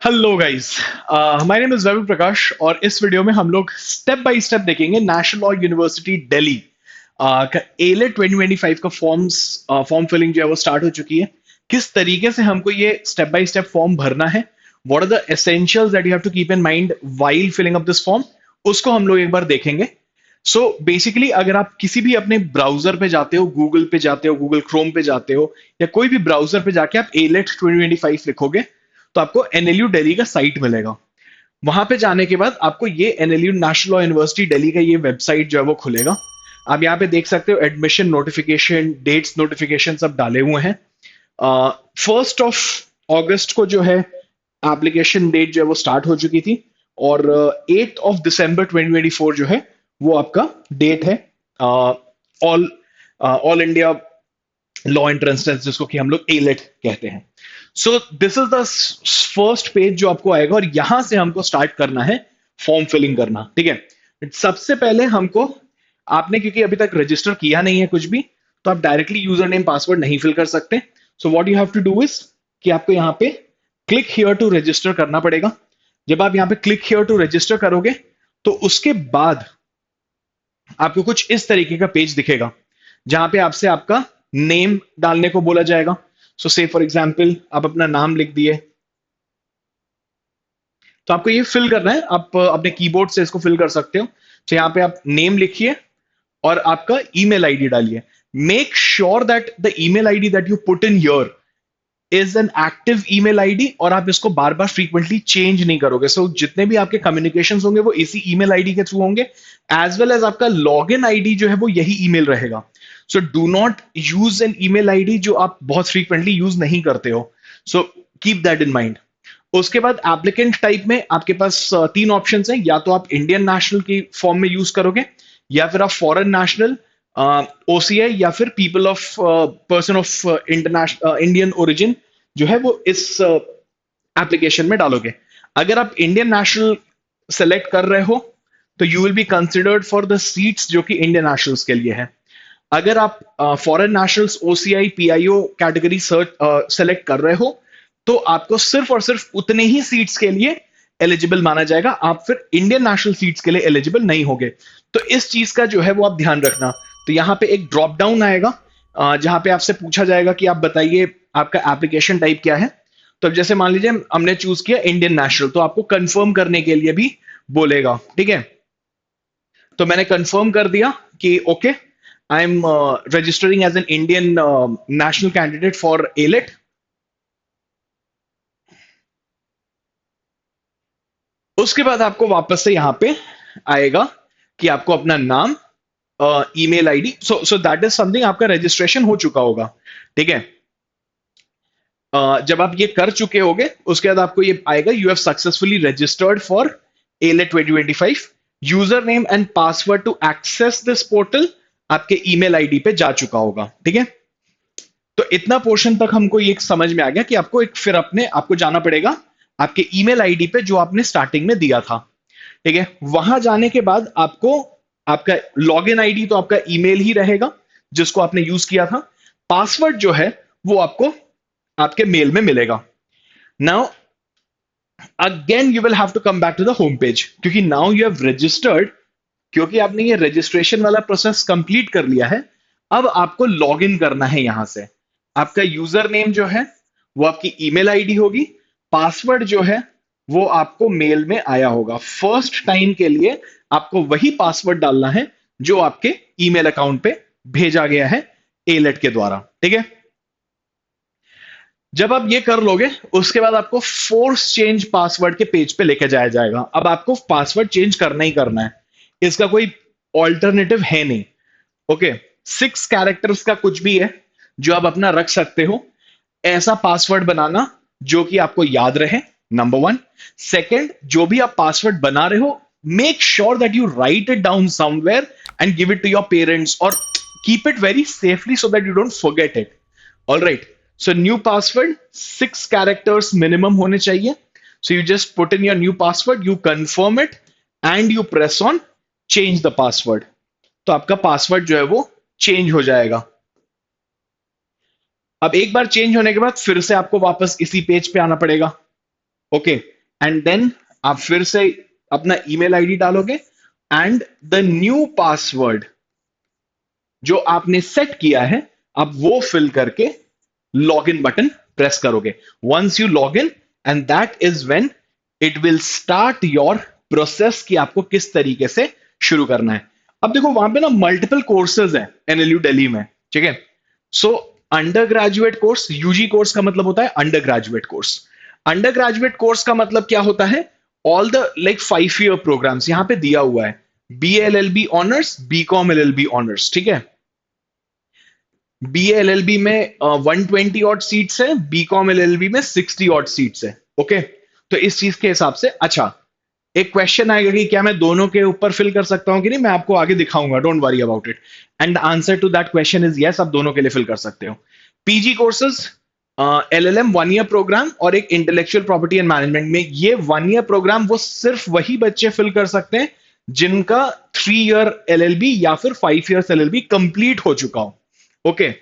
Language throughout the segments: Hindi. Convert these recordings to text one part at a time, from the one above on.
Hello guys, my name is Ravi Prakash और इस वीडियो में हम लोग स्टेप बाय स्टेप देखेंगे नेशनल लॉ यूनिवर्सिटी दिल्ली का एलेट 2025 का फॉर्म फिलिंग जो है वो स्टार्ट हो चुकी है। किस तरीके से हमको ये स्टेप बाय स्टेप फॉर्म भरना है, what are the essentials that you have to keep in mind while filling up this form, उसको हम लोग एक बार देखेंगे। सो बेसिकली अगर आप किसी भी अपने ब्राउजर पे जाते हो, गूगल पे जाते हो, गूगल क्रोम पे जाते हो या कोई भी ब्राउजर पे जाके आप एलेट 2025 लिखोगे तो आपको एनएलयू दिल्ली का साइट मिलेगा। वहां पे जाने के बाद आपको ये NLU national law university Delhi का ये वेबसाइट जो है वो खुलेगा। आप यहाँ पे देख सकते हो एडमिशन नोटिफिकेशन, डेट्स नोटिफिकेशन सब डाले हुए हैं। 1 को जो है एप्लीकेशन डेट जो है वो स्टार्ट हो चुकी थी और 8 दिसंबर 2024 जो है वो आपका डेट है। All all India law entrance test जिसको कि हम लोग एलेट कहते हैं। So this is the first page जो आपको आएगा और यहां से हमको स्टार्ट करना है फॉर्म फिलिंग करना। ठीक है, सबसे पहले हमको, आपने क्योंकि अभी तक रजिस्टर किया नहीं है कुछ भी, तो आप डायरेक्टली यूजर नेम पासवर्ड नहीं फिल कर सकते। So what you have to do is कि आपको यहाँ पे क्लिक हियर टू रजिस्टर करना पड़ेगा। जब आप यहाँ पे क्लिक हियर टू रजिस्टर करोगे तो उसके बाद आपको कुछ इस तरीके का पेज दिखेगा जहां पे आपसे आपका नेम डालने को बोला जाएगा। सो से फॉर एग्जाम्पल आप अपना नाम लिख दिए, तो आपको ये फिल करना है। आप अपने कीबोर्ड से इसको फिल कर सकते हो। तो यहाँ पे आप नेम लिखिए और आपका ईमेल आईडी डालिए। Make sure that the email ID that you put in your is an active email ID और आप इसको बार बार फ्रीक्वेंटली चेंज नहीं करोगे। सो जितने भी आपके कम्युनिकेशन होंगे वो इसी ईमेल आईडी के थ्रू होंगे, एज वेल एज आपका लॉग इन आईडी जो है वो यही ईमेल रहेगा। So do not use N email ID जो आप बहुत फ्रीक्वेंटली यूज नहीं करते हो। So keep that in mind. उसके बाद एप्लीकेंट टाइप में आपके पास तीन ऑप्शन है। या तो आप इंडियन नेशनल की फॉर्म में यूज करोगे, या फिर आप फॉरेन नेशनल, ओसीआई, या फिर people of person of international Indian origin जो है वो इस एप्लीकेशन में डालोगे। अगर आप इंडियन नेशनल सेलेक्ट कर रहे हो तो you will B considered for the seats जो कि इंडियन नेशनल्स के लिए है। अगर आप foreign nationals, OCI, PIO category search select कर रहे हो तो आपको सिर्फ और सिर्फ उतने ही सीट्स के लिए एलिजिबल माना जाएगा। आप फिर इंडियन नेशनल सीट्स के लिए एलिजिबल नहीं होगे। तो इस चीज का जो है वो आप ध्यान रखना। तो यहाँ पे एक ड्रॉप डाउन आएगा जहां पे आपसे पूछा जाएगा कि आप बताइए आपका एप्लीकेशन टाइप क्या है। तो अब जैसे मान लीजिए हमने चूज किया इंडियन नेशनल, तो आपको कंफर्म करने के लिए भी बोलेगा। ठीक है, तो मैंने कंफर्म कर दिया कि okay, I am registering as an Indian national candidate for AILET. उसके बाद आपको वापस से यहां पे आएगा कि आपको अपना नाम, email ID, so that is something, आपका रजिस्ट्रेशन हो चुका होगा। ठीक है, जब आप ये कर चुके होगे उसके बाद आपको ये आएगा, you have successfully registered for AILET 2025, user name and password to access this portal आपके ईमेल आईडी पे जा चुका होगा। ठीक है, तो इतना पोर्शन तक हमको ये समझ में आ गया कि आपको एक फिर अपने आपको जाना पड़ेगा आपके ईमेल आईडी पे जो आपने स्टार्टिंग में दिया था। ठीक है, वहां जाने के बाद आपको आपका लॉगिन आईडी तो आपका ईमेल ही रहेगा जिसको आपने यूज किया था। पासवर्ड जो है वो आपको आपके मेल में मिलेगा। Now again you will have to come back to the home page, क्योंकि नाउ यू हैव रजिस्टर्ड, क्योंकि आपने ये रजिस्ट्रेशन वाला प्रोसेस कंप्लीट कर लिया है। अब आपको लॉग इन करना है। यहां से आपका यूजर नेम जो है वो आपकी ईमेल आईडी होगी, पासवर्ड जो है वो आपको मेल में आया होगा। फर्स्ट टाइम के लिए आपको वही पासवर्ड डालना है जो आपके ईमेल अकाउंट पे भेजा गया है एलेट के द्वारा। ठीक है, जब आप ये कर लोगे उसके बाद आपको फोर्स चेंज पासवर्ड के पेज पे लेके जाया जाएगा। अब आपको पासवर्ड चेंज करना ही करना है, इसका कोई ऑल्टरनेटिव है नहीं। ओके, 6 कैरेक्टर्स का कुछ भी है जो आप अपना रख सकते हो। ऐसा पासवर्ड बनाना जो कि आपको याद रहे, नंबर वन। सेकेंड, जो भी आप पासवर्ड बना रहे हो, make sure that you write it down somewhere and give it to your parents और keep it very safely so that you don't forget it. All right, so new password 6 characters minimum होने चाहिए। So you just put in your new password, you confirm it and you press on change the password. तो आपका पासवर्ड जो है वो चेंज हो जाएगा। अब एक बार चेंज होने के बाद फिर से आपको वापस इसी पेज पे आना पड़ेगा। ओके, एंड देन आप फिर से अपना ईमेल आईडी डालोगे एंड द न्यू पासवर्ड जो आपने सेट किया है आप वो फिल करके लॉग इन बटन प्रेस करोगे. Once you log in, and that is when it will start your process कि आपको किस तरीके से शुरू करना है. अब देखो वहां पे ना मल्टीपल कोर्सेज हैं एनएलयू दिल्ली में, ठीक है. So undergraduate course, UG course का मतलब होता है undergraduate course. Undergraduate course का मतलब क्या होता है? All the like 5 year programs यहां पे दिया हुआ है. B L L B honours, B Com L L B honours, ठीक है. बी एल एल बी में 120 ऑट सीट्स है, B Com L L B में 60 ऑट सीट्स है. ओके, तो इस चीज के हिसाब से अच्छा एक क्वेश्चन आएगा कि क्या मैं दोनों के ऊपर फिल कर सकता हूं कि नहीं. मैं आपको आगे दिखाऊंगा, don't worry about it. And the answer to that question is yes, आप दोनों के लिए फिल कर सकते हो. PG courses, LLM 1 year program और एक इंटेलेक्चुअल प्रॉपर्टी एंड मैनेजमेंट में. ये 1 ईयर प्रोग्राम वो सिर्फ वही बच्चे फिल कर सकते हैं जिनका 3 ईयर एलएलबी या फिर 5 ईयर्स एलएलबी कंप्लीट हो चुका हो. ओके,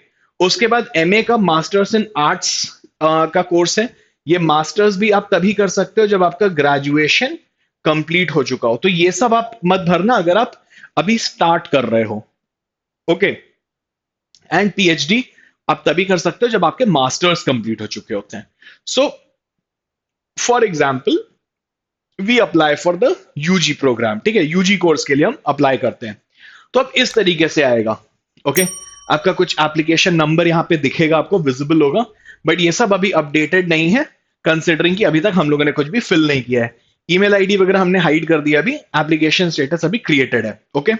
उसके बाद एमए का मास्टर्स इन आर्ट्स का कोर्स है. ये मास्टर्स भी आप तभी कर सकते हो जब आपका ग्रेजुएशन कंप्लीट हो चुका हो. तो ये सब आप मत भरना अगर आप अभी स्टार्ट कर रहे हो. ओके, एंड पीएचडी आप तभी कर सकते हो जब आपके मास्टर्स कंप्लीट हो चुके होते हैं. So for example we apply for the UG program, ठीक है. यूजी कोर्स के लिए हम अप्लाई करते हैं. तो अब इस तरीके से आएगा. ओके, आपका कुछ एप्लीकेशन नंबर यहां पे दिखेगा, आपको विजिबल होगा. बट ये सब अभी अपडेटेड नहीं है कंसिडरिंग कि अभी तक हम लोगों ने कुछ भी फिल नहीं किया है. ईमेल आईडी वगैरह हमने हाइड कर दिया, अभी एप्लीकेशन स्टेटस अभी क्रिएटेड है. ओके,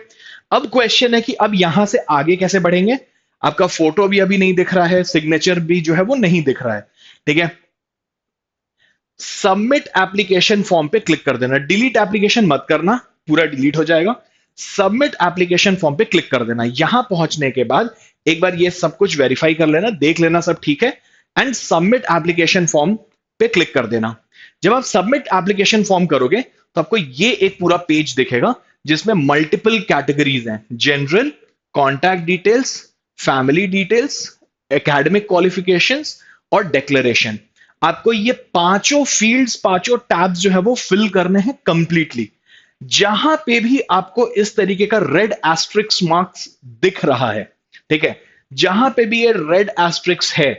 अब क्वेश्चन है कि अब यहां से आगे कैसे बढ़ेंगे. आपका फोटो भी अभी नहीं दिख रहा है, सिग्नेचर भी जो है वो नहीं दिख रहा है, ठीक है. सबमिट एप्लीकेशन फॉर्म पे क्लिक कर देना. डिलीट एप्लीकेशन मत करना, पूरा डिलीट हो जाएगा. सबमिट एप्लीकेशन फॉर्म पे क्लिक कर देना. यहां पहुंचने के बाद एक बार ये सब कुछ वेरीफाई कर लेना, देख लेना सब ठीक है, एंड सबमिट एप्लीकेशन फॉर्म पे क्लिक कर देना. जब आप सबमिट एप्लीकेशन फॉर्म करोगे तो आपको ये एक पूरा पेज दिखेगा जिसमें मल्टीपल कैटेगरीज हैं. General, contact details, family details, academic qualifications और डिक्लेरेशन. आपको ये पांचों फील्ड्स, पांचों टैब्स जो है वो फिल करने हैं कंप्लीटली. जहां पे भी आपको इस तरीके का रेड एस्ट्रिक्स मार्क्स दिख रहा है, ठीक है, जहां पे भी ये रेड एस्ट्रिक्स है,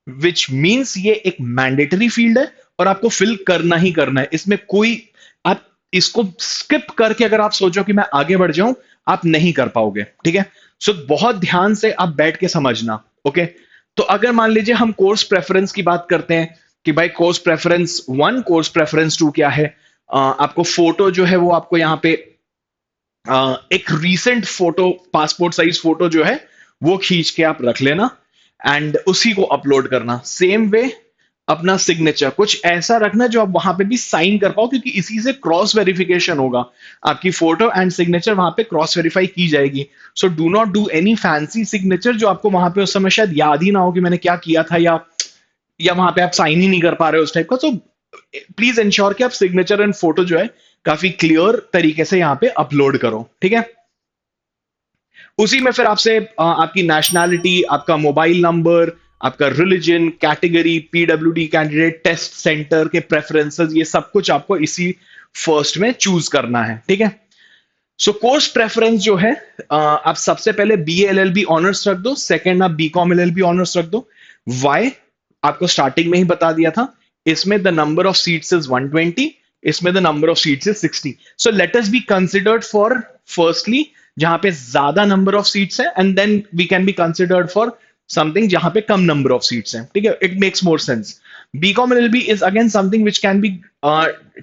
विच मींस ये एक मैंडेटरी फील्ड है और आपको फिल करना ही करना है. इसमें कोई आप इसको स्किप करके अगर आप सोचो कि मैं आगे बढ़ जाऊं, आप नहीं कर पाओगे, ठीक है. सो बहुत ध्यान से आप बैठ के समझना. ओके, तो अगर मान लीजिए हम कोर्स प्रेफरेंस की बात करते हैं कि भाई कोर्स प्रेफरेंस 1, कोर्स प्रेफरेंस 2 क्या है. आपको फोटो जो है वो आपको यहां पे एक recent photo, passport size photo जो है वो खींच के आप रख लेना एंड उसी को अपलोड करना. सेम वे अपना सिग्नेचर कुछ ऐसा रखना जो आप वहां पे भी साइन कर पाओ, क्योंकि इसी से क्रॉस वेरिफिकेशन होगा. आपकी फोटो एंड सिग्नेचर वहां पे क्रॉस वेरीफाई की जाएगी. So do not do any fancy signature जो आपको वहां पे उस समय शायद याद ही ना हो कि मैंने क्या किया था, या वहां पे आप साइन ही नहीं कर पा रहे हो उस टाइप का. सो प्लीज इंश्योर कि आप सिग्नेचर एंड फोटो जो है काफी क्लियर तरीके से यहाँ पे अपलोड करो, ठीक है. उसी में फिर आपसे आपकी नेशनैलिटी, आपका मोबाइल नंबर, आपका religion, category, PWD candidate, test centre के प्रेफरेंसेस, ये सब कुछ आपको इसी फर्स्ट में चूज करना है, ठीक है. सो कोर्स प्रेफरेंस जो है आप सबसे पहले B L L B honours रख दो, सेकेंड आप B Com L L B honours रख दो. वाई आपको स्टार्टिंग में ही बता दिया था. इसमें the number of seats is 120, इसमें the number of seats is 60. So let us be considered for firstly जहां पे ज्यादा नंबर ऑफ सीट्स है, and then we can be considered for something जहां पे कम नंबर ऑफ सीट्स हैं, ठीक है. It makes more sense. BCom L L B is again something which can be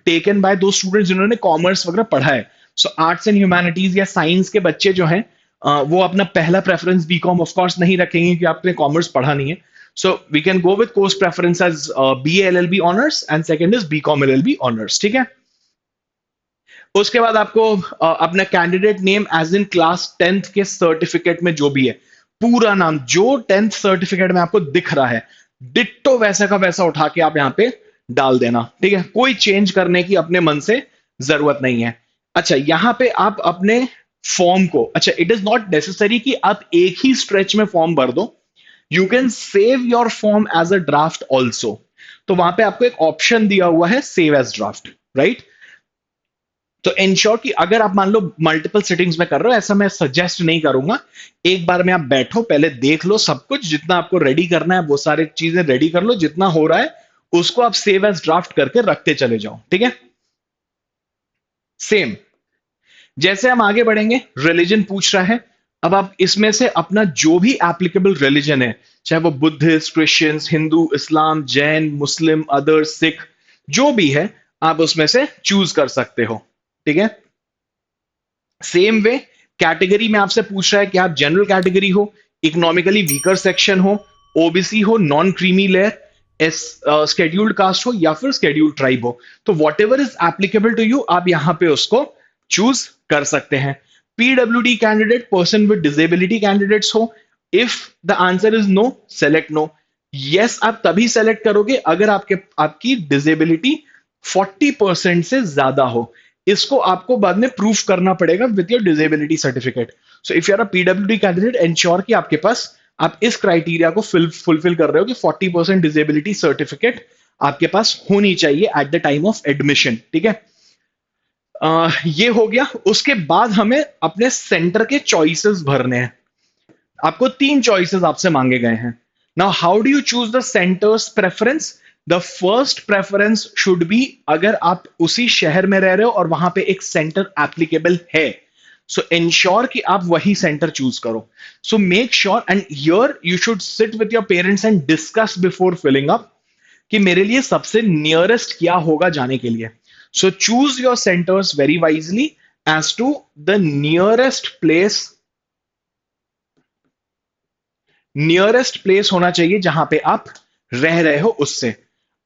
taken by those students जिन्होंने कॉमर्स वगैरह पढ़ा है. सो आर्ट्स एंड ह्यूमैनिटीज या साइंस के बच्चे जो हैं वो अपना पहला प्रेफरेंस बीकॉम ऑफ कोर्स नहीं रखेंगे कि आपने कॉमर्स पढ़ा नहीं है. So we can go with course preference as BA LLB honors and second is BCom LLB honors, ठीक है. उसके बाद आपको अपना candidate name as in class 10th के सर्टिफिकेट में जो भी है, पूरा नाम जो 10th सर्टिफिकेट में आपको दिख रहा है, डिट्टो वैसा का वैसा उठा के आप यहाँ पे डाल देना, ठीक है. कोई चेंज करने की अपने मन से जरूरत नहीं है. अच्छा, यहां पे आप अपने फॉर्म को, अच्छा इट इज नॉट नेसेसरी कि आप एक ही स्ट्रेच में फॉर्म भर दो. You can save your form as a draft also. तो वहां पे आपको एक ऑप्शन दिया हुआ है सेव एज ड्राफ्ट, राइट? तो इंश्योर कि अगर आप मान लो मल्टीपल सेटिंग्स में कर रहे हो, ऐसा मैं सजेस्ट नहीं करूंगा। एक बार में आप बैठो, पहले देख लो सब कुछ, जितना आपको रेडी करना है वो सारी चीजें रेडी कर लो, जितना हो रहा है उसको आप सेव एज ड्राफ्ट करके रखते चले जाओ, ठीक है? सेम जैसे हम आगे बढ़ेंगे, रिलीजन पूछ रहा है। अब आप इसमें से अपना जो भी एप्लीकेबल रिलीजन है, चाहे वो बुद्धिस्ट, क्रिश्चियंस, हिंदू, इस्लाम, जैन, मुस्लिम, अदर, सिख, जो भी है, आप उसमें से चूज कर सकते हो, ठीक है? सेम वे कैटेगरी में आपसे पूछ रहा है कि आप जनरल कैटेगरी हो, इकोनॉमिकली वीकर सेक्शन हो, ओबीसी हो, non creamy layer, S scheduled caste हो, या फिर स्केड्यूल्ड ट्राइब हो। तो whatever is applicable to you, आप यहां पे उसको चूज कर सकते हैं। PWD candidate, person with disability candidates हो। If the answer is no, select no. Yes आप तभी सेलेक्ट करोगे अगर आपकी डिसेबिलिटी 40% से ज्यादा हो। इसको आपको बाद में प्रूफ करना पड़ेगा with your disability certificate. So if you are a PWD candidate, ensure कि आपके पास, आप इस क्राइटेरिया को फुलफिल कर रहे हो कि 40% डिसेबिलिटी सर्टिफिकेट आपके पास होनी चाहिए at the time of admission, ठीक है? ये हो गया। उसके बाद हमें अपने सेंटर के चॉइसेस भरने हैं। आपको 3 चॉइसेस आपसे मांगे गए हैं। Now how do you choose the centres preference? The first preference should be, अगर आप उसी शहर में रह रहे हो और वहां पे एक सेंटर एप्लीकेबल है, सो एंश्योर कि आप वही सेंटर चूज करो। So make sure, and here you should sit with your parents and discuss before filling up कि मेरे लिए सबसे नियरेस्ट क्या होगा जाने के लिए। So choose your centres very wisely as to the nearest place होना चाहिए जहां पे आप रह रहे हो उससे।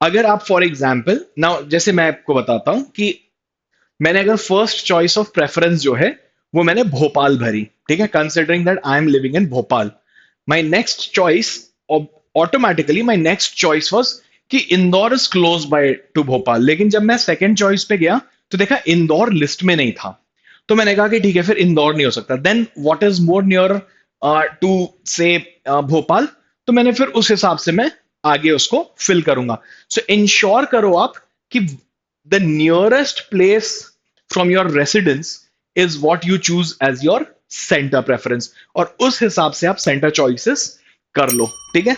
अगर आप फॉर एग्जाम्पल ना, जैसे मैं आपको बताता हूं कि मैंने अगर फर्स्ट चॉइस ऑफ प्रेफरेंस जो है वो मैंने भोपाल भरी, ठीक है, considering that I am living in Bhopal. My next choice, automatically my next choice was कि Indore is close by to Bhopal. लेकिन जब मैं सेकेंड चॉइस पे गया तो देखा इंदौर लिस्ट में नहीं था, तो मैंने कहा कि ठीक है फिर इंदौर नहीं हो सकता। Then what is more near to से भोपाल, तो मैंने फिर उस हिसाब से मैं आगे उसको फिल करूंगा। सो इंश्योर करो आप कि the nearest place from your residence is what you choose as your centre preference, और उस हिसाब से आप सेंटर चॉइसेस कर लो, ठीक है?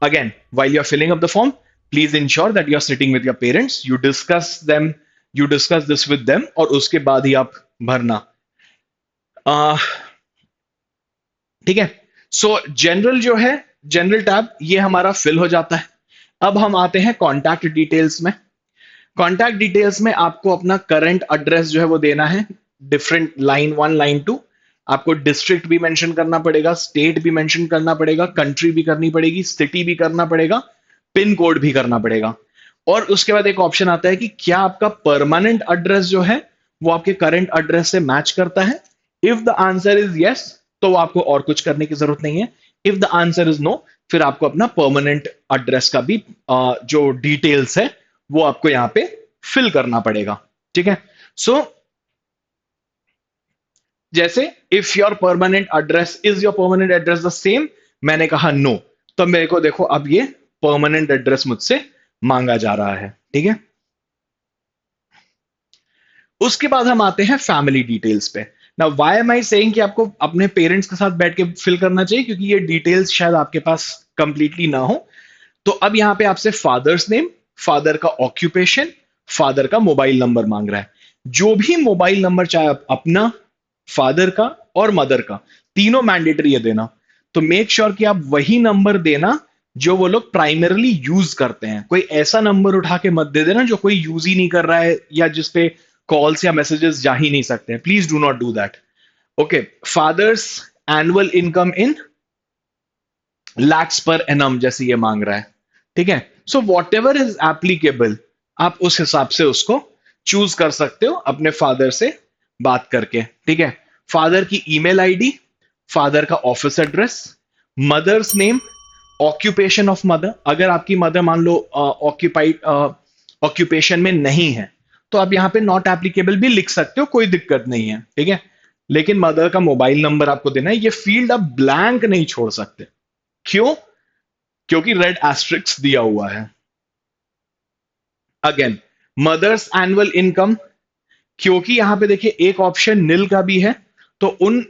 Again, while you're filling up the form, please ensure that you're sitting with your parents. You discuss this with them, और उसके बाद ही आप भरना। ठीक है? सो जनरल जो है, जनरल टैब ये हमारा फिल हो जाता है। अब हम आते हैं कॉन्टैक्ट डिटेल्स में। कॉन्टैक्ट डिटेल्स में आपको अपना करंट एड्रेस जो है वो देना है, डिफरेंट लाइन 1, लाइन 2। आपको डिस्ट्रिक्ट भी मेंशन करना पड़ेगा, स्टेट भी मेंशन करना पड़ेगा, कंट्री भी करनी पड़ेगी, सिटी भी करना पड़ेगा, पिन कोड भी करना पड़ेगा। और उसके बाद एक ऑप्शन आता है कि क्या आपका परमानेंट एड्रेस जो है वो आपके करंट एड्रेस से मैच करता है। If the answer is yes, तो आपको और कुछ करने की जरूरत नहीं है। If the answer is no, फिर आपको अपना परमानेंट एड्रेस का भी जो डिटेल्स है वो आपको यहां पे फिल करना पड़ेगा, ठीक है? सो जैसे if your permanent address is your permanent address the same, मैंने कहा नो, तो मेरे को देखो अब ये परमानेंट एड्रेस मुझसे मांगा जा रहा है, ठीक है? उसके बाद हम आते हैं फैमिली डिटेल्स पे। ना व्हाई एम आई सेइंग कि आपको अपने पेरेंट्स के साथ बैठ के फिल करना चाहिए, क्योंकि ये डिटेल्स शायद आपके पास कंप्लीटली ना हो। तो अब यहां पे आपसे फादर्स नेम, फादर का ऑक्यूपेशन, फादर का मोबाइल नंबर मांग रहा है। जो भी मोबाइल नंबर, चाहे आप अपना, फादर का और मदर का, तीनों मैंडेटरी है देना। तो मेक श्योर कि आप वही नंबर देना जो वो लोग प्राइमरली यूज करते हैं। कोई ऐसा नंबर उठा के मत दे देना जो कोई यूज ही नहीं कर रहा है या जिसपे कॉल्स या मैसेजेस जा ही नहीं सकते हैं। Please do not do that. Okay, father's annual income in lakhs per annum जैसे ये मांग रहा है, ठीक है? So whatever is applicable, आप उस हिसाब से उसको चूज कर सकते हो अपने फादर से बात करके, ठीक है? फादर की ईमेल आईडी, फादर का office address, mother's name, occupation of mother. अगर आपकी मदर मान लो ऑक्यूपाइड ऑक्यूपेशन में नहीं है, तो आप यहां पे नॉट एप्लीकेबल भी लिख सकते हो, कोई दिक्कत नहीं है, ठीक है? लेकिन मदर का मोबाइल नंबर आपको देना है। ये फील्ड आप ब्लैंक नहीं छोड़ सकते। क्यों? क्योंकि रेड एस्ट्रिक्स दिया हुआ है। अगेन, मदर्स एनुअल इनकम, क्योंकि यहां पे देखिए एक ऑप्शन नील का भी है, तो उन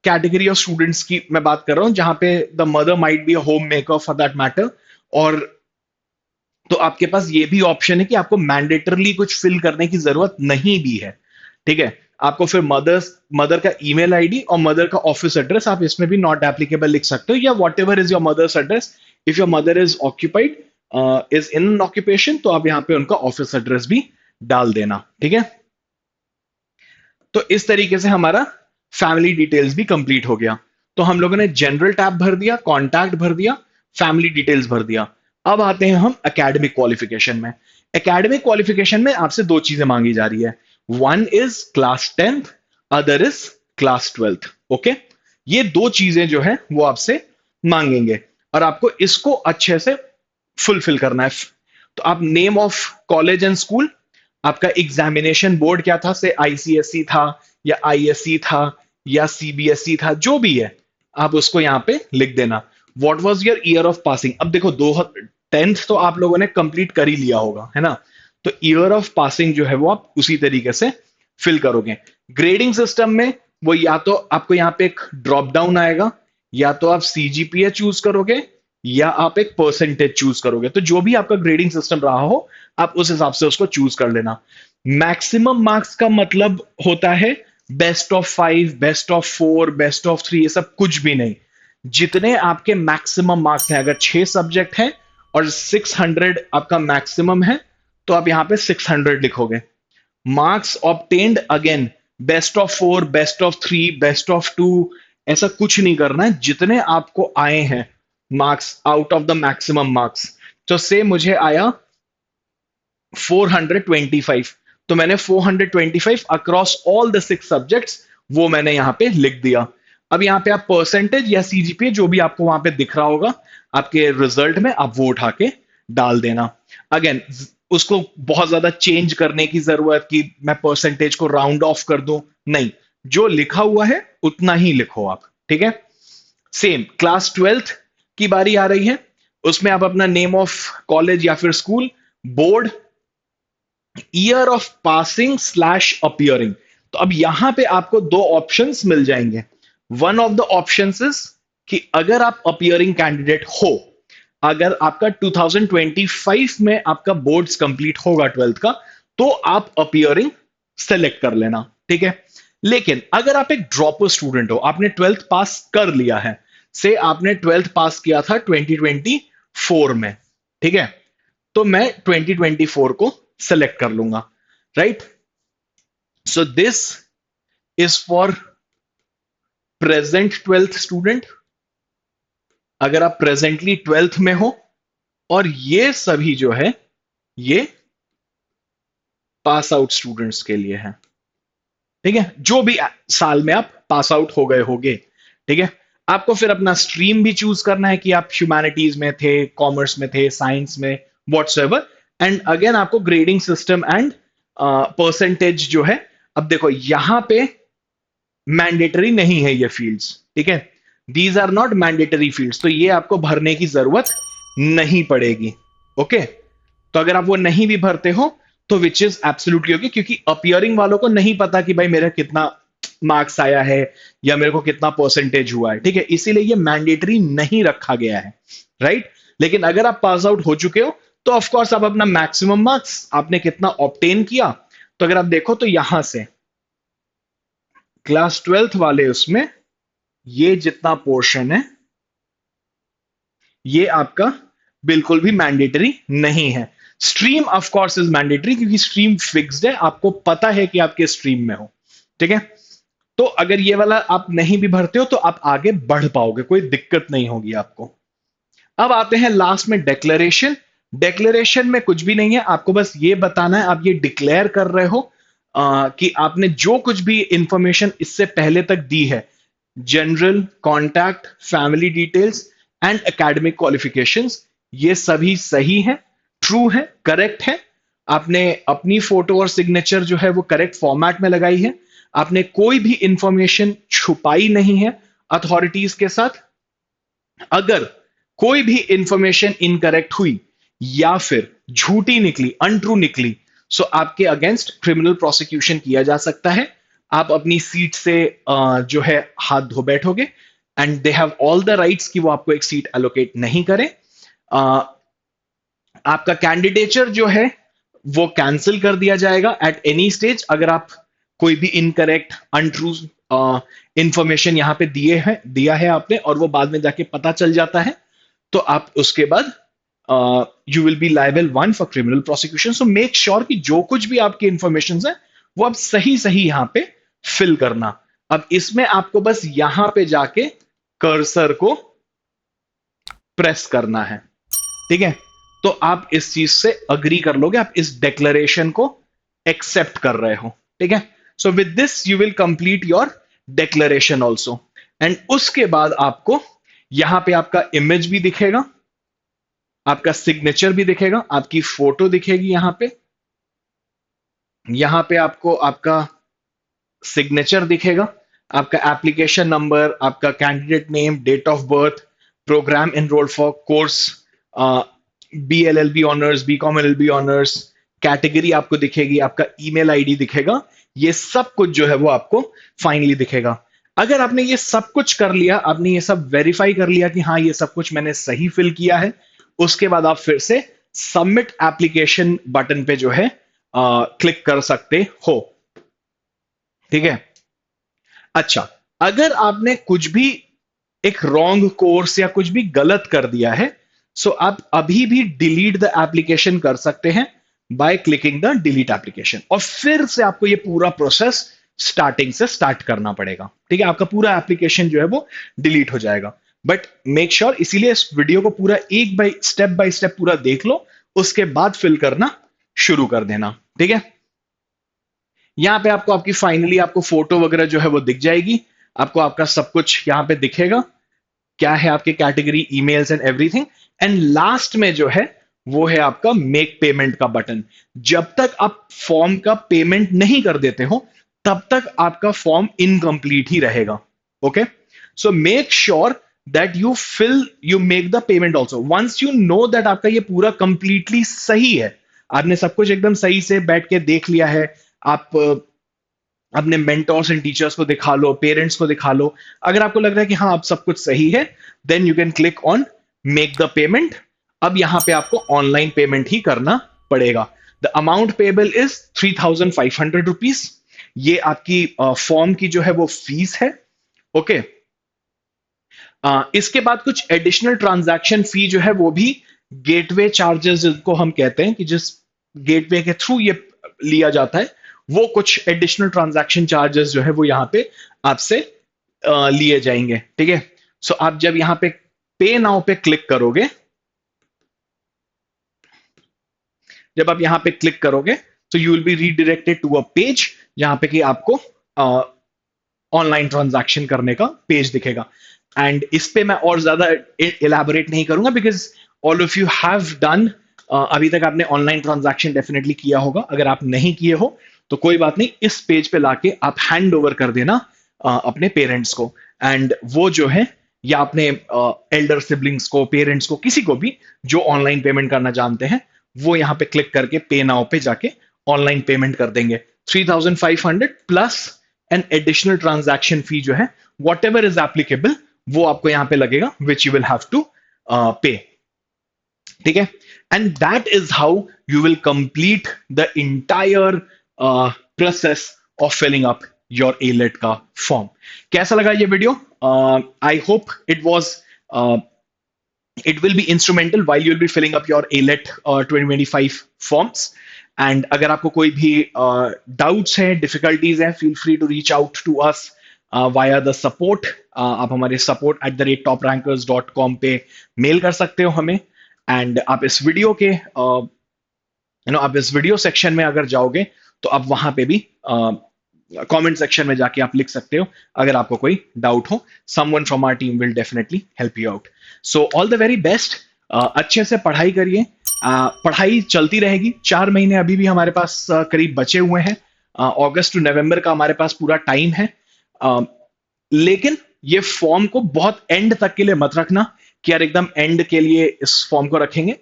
कैटेगरी ऑफ स्टूडेंट्स की मैं बात कर रहा हूं जहां पे the mother might be a home maker for that matter, और तो आपके पास ये भी ऑप्शन है कि आपको मैंडेटरली कुछ फिल करने की जरूरत नहीं भी है। ठीक है, आपको फिर मदर का ईमेल आईडी और मदर का ऑफिस एड्रेस आप इसमें भी नॉट एप्लीकेबल लिख सकते हो, या whatever is your mother's address. If your mother is occupied, is in occupation, तो आप यहाँ पे उनका ऑफिस एड्रेस भी डाल देना। ठीक है, तो इस तरीके से हमारा फैमिली डिटेल्स भी कंप्लीट हो गया। तो हम लोगों ने जनरल टैब भर दिया, कॉन्टैक्ट भर दिया, फैमिली डिटेल्स भर दिया। अब आते हैं हम एकेडमिक क्वालिफिकेशन में। एकेडमिक क्वालिफिकेशन में आपसे दो चीजें मांगी जा रही है, one is class 10th, other is class 12th। Okay, ये दो चीजें जो है वो आपसे मांगेंगे, और आपको इसको अच्छे से फुलफिल करना है। तो आप name of college and school, आपका एग्जामिनेशन बोर्ड क्या था, से आईसीएसई था या आईएससी था या सीबीएसई था, जो भी है आप उसको यहां पे लिख देना। What was your year of passing, अब देखो दो 10th तो आप लोगों ने कंप्लीट कर ही लिया होगा, है ना, तो ईयर ऑफ पासिंग जो है वो आप उसी तरीके से फिल करोगे। ग्रेडिंग सिस्टम में वो या तो आपको यहाँ पे एक ड्रॉप डाउन आएगा, या तो आप सीजीपीए चूज करोगे या आप एक परसेंटेज चूज करोगे, तो जो भी आपका ग्रेडिंग सिस्टम रहा हो आप उस हिसाब से उसको चूज कर लेना। मैक्सिमम मार्क्स का मतलब होता है best of 5, best of 4, best of 3, ये सब कुछ भी नहीं। जितने आपके मैक्सिमम मार्क्स हैं, अगर 6 सब्जेक्ट हैं और 600 आपका मैक्सिमम है, तो आप यहां पे 600 लिखोगे। Marks obtained, again best of 4, best of 3, best of 2, ऐसा कुछ नहीं करना है। जितने आपको आए हैं marks out of the maximum marks, तो से मुझे आया 425, तो मैंने 425 अक्रॉस ऑल द 6 सब्जेक्ट्स वो मैंने यहां पे लिख दिया। अब यहां पे आप परसेंटेज या सीजीपीए जो भी आपको वहां पे दिख रहा होगा आपके रिजल्ट में, आप वो उठा के डाल देना। अगेन, उसको बहुत ज्यादा चेंज करने की जरूरत कि मैं परसेंटेज को राउंड ऑफ कर दूं, नहीं, जो लिखा हुआ है उतना ही लिखो आप। ठीक है, सेम क्लास 12th की बारी आ रही है, उसमें आप अपना नेम ऑफ कॉलेज या फिर school, board, year of passing slash appearing. तो अब यहां पे आपको दो ऑप्शंस मिल जाएंगे। One of the options is कि अगर आप अपियरिंग कैंडिडेट हो, अगर आपका 2025 में आपका बोर्ड्स कंप्लीट होगा 12th का, तो आप अपियरिंग सेलेक्ट कर लेना। ठीक है, लेकिन अगर आप एक ड्रॉपर स्टूडेंट हो, आपने 12th पास कर लिया है, से आपने 12th पास किया था 2024 में, ठीक है, तो मैं 2024 को सेलेक्ट कर लूंगा, right. So this is for present 12th student, अगर आप प्रेजेंटली 12th में हो, और ये सभी जो है ये पास आउट स्टूडेंट्स के लिए है। ठीक है, जो भी साल में आप पास आउट हो गए होगे। ठीक है, आपको फिर अपना स्ट्रीम भी चूज करना है कि आप ह्यूमैनिटीज में थे, कॉमर्स में थे, साइंस में, व्हाट्सएवर। एंड अगेन आपको ग्रेडिंग सिस्टम एंड परसेंटेज जो है, अब देखो यहां पे मैंडेटरी नहीं है ये फील्ड्स। ठीक है, these are not mandatory fields, तो ये आपको भरने की जरूरत नहीं पड़ेगी। ओके, तो अगर आप वो नहीं भी भरते हो तो विच इज एब्सोल्युटली ओके, क्योंकि अपियरिंग वालों को नहीं पता कि भाई मेरा कितना मार्क्स आया है या मेरे को कितना परसेंटेज हुआ है। ठीक है, इसीलिए ये मैंडेटरी नहीं रखा गया है, राइट। लेकिन अगर आप पास आउट हो चुके हो तो ऑफ कोर्स आप अपना मैक्सिमम मार्क्स आपने कितना ऑब्टेन किया, तो अगर आप देखो तो यहां से क्लास 12th वाले उसमें ये जितना पोर्शन है ये आपका बिल्कुल भी मैंडेटरी नहीं है। Stream of course is mandatory, क्योंकि स्ट्रीम फिक्स्ड है, आपको पता है कि आप किस स्ट्रीम में हो। ठीक है, तो अगर ये वाला आप नहीं भी भरते हो तो आप आगे बढ़ पाओगे, कोई दिक्कत नहीं होगी आपको। अब आते हैं लास्ट में डिक्लेरेशन। डिक्लेरेशन में कुछ भी नहीं है, आपको बस ये बताना है, आप ये डिक्लेयर कर रहे हो कि आपने जो कुछ भी इंफॉर्मेशन इससे पहले तक दी है, general, contact, family details and academic qualifications, ये सभी सही है, ट्रू है, करेक्ट है। आपने अपनी फोटो और सिग्नेचर जो है वो करेक्ट फॉर्मेट में लगाई है, आपने कोई भी इंफॉर्मेशन छुपाई नहीं है अथॉरिटीज के साथ। अगर कोई भी इंफॉर्मेशन इनकरेक्ट हुई या फिर झूठी निकली, अनट्रू निकली, सो आपके अगेंस्ट क्रिमिनल प्रोसिक्यूशन किया जा सकता है। आप अपनी सीट से जो है हाथ धो बैठोगे, and they have all the rights कि वो आपको एक सीट एलोकेट नहीं करें। आपका कैंडिडेचर जो है वो कैंसिल कर दिया जाएगा एट एनी स्टेज, अगर आप कोई भी इनकरेक्ट, अनट्रू इंफॉर्मेशन यहां पे दिया है आपने, और वो बाद में जाके पता चल जाता है, तो आप उसके बाद you will B liable one for criminal prosecution. So make sure कि जो कुछ भी आपकी इंफॉर्मेशन है वो आप सही सही यहां पे फिल करना। अब इसमें आपको बस यहां पे जाके कर्सर को प्रेस करना है, ठीक है? तो आप इस चीज से अग्री कर लोगे, आप इस डिक्लेरेशन को एक्सेप्ट कर रहे हो, ठीक है? So with this you will complete your declaration also, and उसके बाद आपको यहां पे आपका इमेज भी दिखेगा, आपका सिग्नेचर भी दिखेगा, आपकी फोटो दिखेगी यहां पे आपको आपका सिग्नेचर दिखेगा, आपका एप्लीकेशन नंबर, आपका candidate name, date of birth, program enrolled for course, BLLB honours, BCom LLB honours, category आपको दिखेगी, आपका ईमेल आईडी दिखेगा। ये सब कुछ जो है वो आपको फाइनली दिखेगा। अगर आपने ये सब कुछ कर लिया, आपने ये सब वेरीफाई कर लिया कि हाँ ये सब कुछ मैंने सही फिल किया है, उसके बाद आप फिर से सबमिट एप्लीकेशन बटन पे जो है क्लिक कर सकते हो, ठीक है? अच्छा, अगर आपने कुछ भी एक रॉन्ग कोर्स या कुछ भी गलत कर दिया है, सो आप अभी भी डिलीट द एप्लीकेशन कर सकते हैं by clicking the delete application, और फिर से आपको ये पूरा प्रोसेस स्टार्टिंग से स्टार्ट करना पड़ेगा, ठीक है? आपका पूरा एप्लीकेशन जो है वो डिलीट हो जाएगा। बट मेक श्योर, इसीलिए इस वीडियो को पूरा बाय स्टेप पूरा देख लो, उसके बाद फिल करना शुरू कर देना, ठीक है? यहां पे आपको आपकी फाइनली आपको फोटो वगैरह जो है वो दिख जाएगी, आपको आपका सब कुछ यहां पे दिखेगा, क्या है आपके category, emails and everything, and last में जो है वो है आपका मेक पेमेंट का बटन। जब तक आप फॉर्म का पेमेंट नहीं कर देते हो तब तक आपका फॉर्म इनकम्प्लीट ही रहेगा, okay? So make sure that you make the payment also once you know that आपका ये पूरा कंप्लीटली सही है, आपने सब कुछ एकदम सही से बैठ के देख लिया है, आप अपने मेंटोर्स एंड टीचर्स को दिखा लो, पेरेंट्स को दिखा लो, अगर आपको लग रहा है कि हाँ अब सब कुछ सही है, then you can click on make the payment. अब यहां पे आपको ऑनलाइन पेमेंट ही करना पड़ेगा। The amount payable is 3,500 rupees. ये आपकी फॉर्म की जो है वो फीस है, ओके? इसके बाद कुछ एडिशनल ट्रांजैक्शन फी जो है वो भी गेटवे चार्जेस जिनको हम कहते हैं, कि जिस गेटवे के थ्रू ये लिया जाता है, वो कुछ एडिशनल ट्रांजैक्शन चार्जेस जो है वो यहां पे आपसे लिए जाएंगे, ठीक है? सो आप जब यहां पे पे नाउ पे क्लिक करोगे, जब आप यहां पे क्लिक करोगे तो you will be redirected to a page जहां पे कि आपको ऑनलाइन ट्रांजैक्शन करने का पेज दिखेगा। एंड इस पे मैं और ज्यादा इलेबोरेट नहीं करूंगा, because all of you have done, अभी तक आपने ऑनलाइन ट्रांजैक्शन डेफिनेटली किया होगा। अगर आप नहीं किए हो तो कोई बात नहीं, इस पेज पे लाके आप हैंड ओवर कर देना अपने पेरेंट्स को, एंड वो जो है या अपने एल्डर सिबलिंग्स को, पेरेंट्स को, किसी को भी जो ऑनलाइन पेमेंट करना जानते हैं, वो यहाँ पे क्लिक करके पे नाउ पे जाके ऑनलाइन पेमेंट कर देंगे। 3,500 प्लस एन एडिशनल ट्रांजैक्शन फी जो है वॉट एवर इज एप्लीकेबल, वो आपको यहां पे लगेगा, which you will have to pay, ठीक है? And that is how you will complete the entire process of filling up your AILET का फॉर्म। कैसा लगा ये video? I hope it was it will be instrumental while you'll be filling up your ALET 2025 forms. And अगर आपको कोई भी doubts हैं, difficulties हैं, feel free to reach out to us via the support. आप हमारे support@toprankers.com पे मेल कर सकते हो हमें। एंड आप इस वीडियो के आप इस वीडियो सेक्शन में अगर जाओगे तो आप वहां पे भी कमेंट सेक्शन में जाके आप लिख सकते हो अगर आपको कोई डाउट हो। Someone from our team will definitely help you out. So all the very best. अच्छे से पढ़ाई करिए, पढ़ाई चलती रहेगी। 4 महीने अभी भी हमारे पास करीब बचे हुए हैं। अगस्त टू नवंबर का हमारे पास पूरा टाइम है। लेकिन ये फॉर्म को बहुत एंड तक के लिए मत रखना कि यार एकदम एंड के लिए इस फॉर्म को रखेंगे।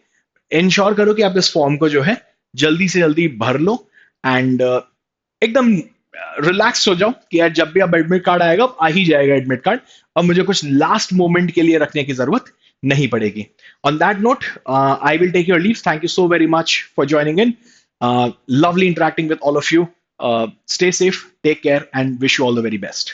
इंश्योर करो कि आप इस फॉर्म को जो है जल्दी से जल्दी भर लो, एंड एकदम रिलैक्स हो जाओ कि यार जब भी अब एडमिट कार्ड आएगा आ ही जाएगा एडमिट कार्ड, अब मुझे कुछ लास्ट मोमेंट के लिए रखने की जरूरत नहीं पड़ेगी। On that note, I will take your leave. Thank you so very much for joining in. Lovely interacting with all of you. Stay safe, take care, and wish you all the very best.